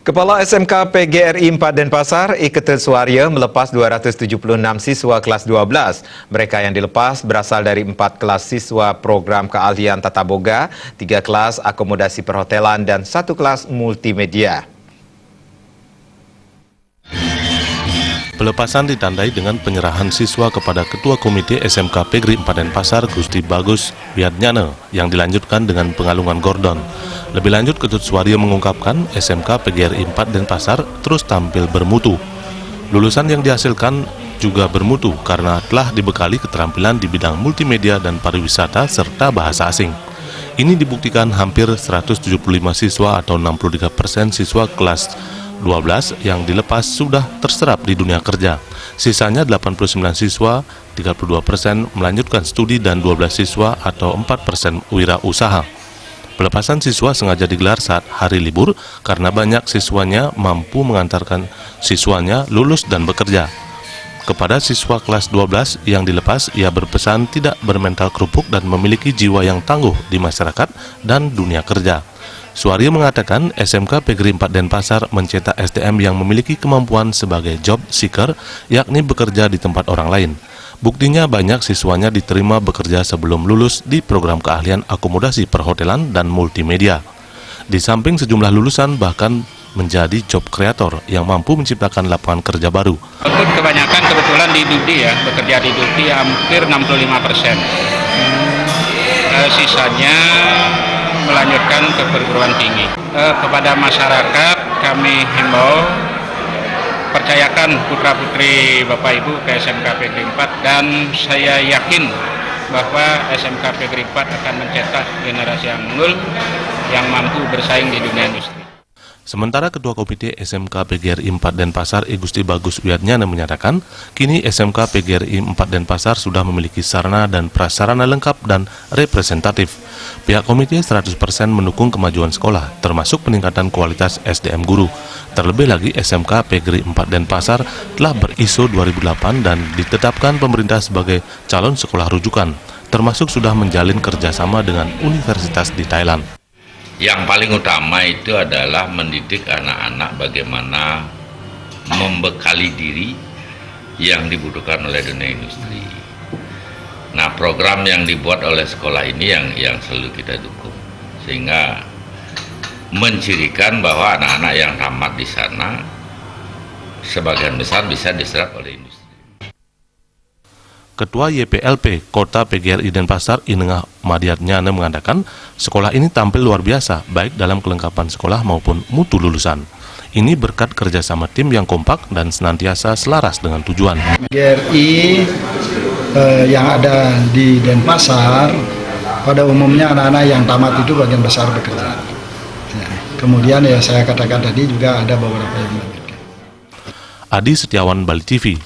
Kepala SMK PGRI 4 Denpasar, Iketut Suaryo, melepas 276 siswa kelas 12. Mereka yang dilepas berasal dari 4 kelas siswa program keahlian tata boga, 3 kelas akomodasi perhotelan, dan 1 kelas multimedia. Pelepasan ditandai dengan penyerahan siswa kepada Ketua Komite SMK PGRI 4 Denpasar, Gusti Bagus Wiatnyana, yang dilanjutkan dengan pengalungan gordon. Lebih lanjut, Ketut Suaryo mengungkapkan SMK PGRI 4 Denpasar terus tampil bermutu. Lulusan yang dihasilkan juga bermutu karena telah dibekali keterampilan di bidang multimedia dan pariwisata serta bahasa asing. Ini dibuktikan hampir 175 siswa atau 63% siswa kelas 12 yang dilepas sudah terserap di dunia kerja. Sisanya 89 siswa, 32% melanjutkan studi dan 12 siswa atau 4% wirausaha. Pelepasan siswa sengaja digelar saat hari libur karena banyak siswanya mampu mengantarkan siswanya lulus dan bekerja. Kepada siswa kelas 12 yang dilepas, ia berpesan tidak bermental kerupuk dan memiliki jiwa yang tangguh di masyarakat dan dunia kerja. Suaryo mengatakan SMK PGRI 4 Denpasar mencetak SDM yang memiliki kemampuan sebagai job seeker, yakni bekerja di tempat orang lain. Buktinya banyak siswanya diterima bekerja sebelum lulus di program keahlian akomodasi perhotelan dan multimedia. Di samping sejumlah lulusan bahkan menjadi job kreator yang mampu menciptakan lapangan kerja baru. Kebanyakan kebetulan di Dudi ya, bekerja di Dudi hampir 65%. Sisanya melanjutkan ke perguruan tinggi. Kepada masyarakat kami himbau percayakan putra-putri Bapak Ibu ke SMK PGRI 4 dan saya yakin bahwa SMK PGRI 4 akan mencetak generasi yang unggul yang mampu bersaing di dunia industri. Sementara Ketua Komite SMK PGRI 4 Denpasar, Gusti Bagus Wiatnyana menyatakan, kini SMK PGRI 4 Denpasar sudah memiliki sarana dan prasarana lengkap dan representatif. Pihak komite 100% mendukung kemajuan sekolah, termasuk peningkatan kualitas SDM guru. Terlebih lagi, SMK PGRI 4 Denpasar telah ber-ISO 2008 dan ditetapkan pemerintah sebagai calon sekolah rujukan, termasuk sudah menjalin kerjasama dengan universitas di Thailand. Yang paling utama itu adalah mendidik anak-anak bagaimana membekali diri yang dibutuhkan oleh dunia industri. Nah, program yang dibuat oleh sekolah ini yang selalu kita dukung, sehingga mencirikan bahwa anak-anak yang tamat di sana sebagian besar bisa diserap oleh industri. Ketua YPLP Kota PGRI Denpasar, Inengah Madiatnyana mengatakan sekolah ini tampil luar biasa baik dalam kelengkapan sekolah maupun mutu lulusan. Ini berkat kerjasama tim yang kompak dan senantiasa selaras dengan tujuan. PGRI yang ada di Denpasar pada umumnya anak-anak yang tamat itu bagian besar bekerja. Kemudian ya saya katakan tadi juga ada beberapa yang melanjutkan. Adi Setiawan, Bali TV.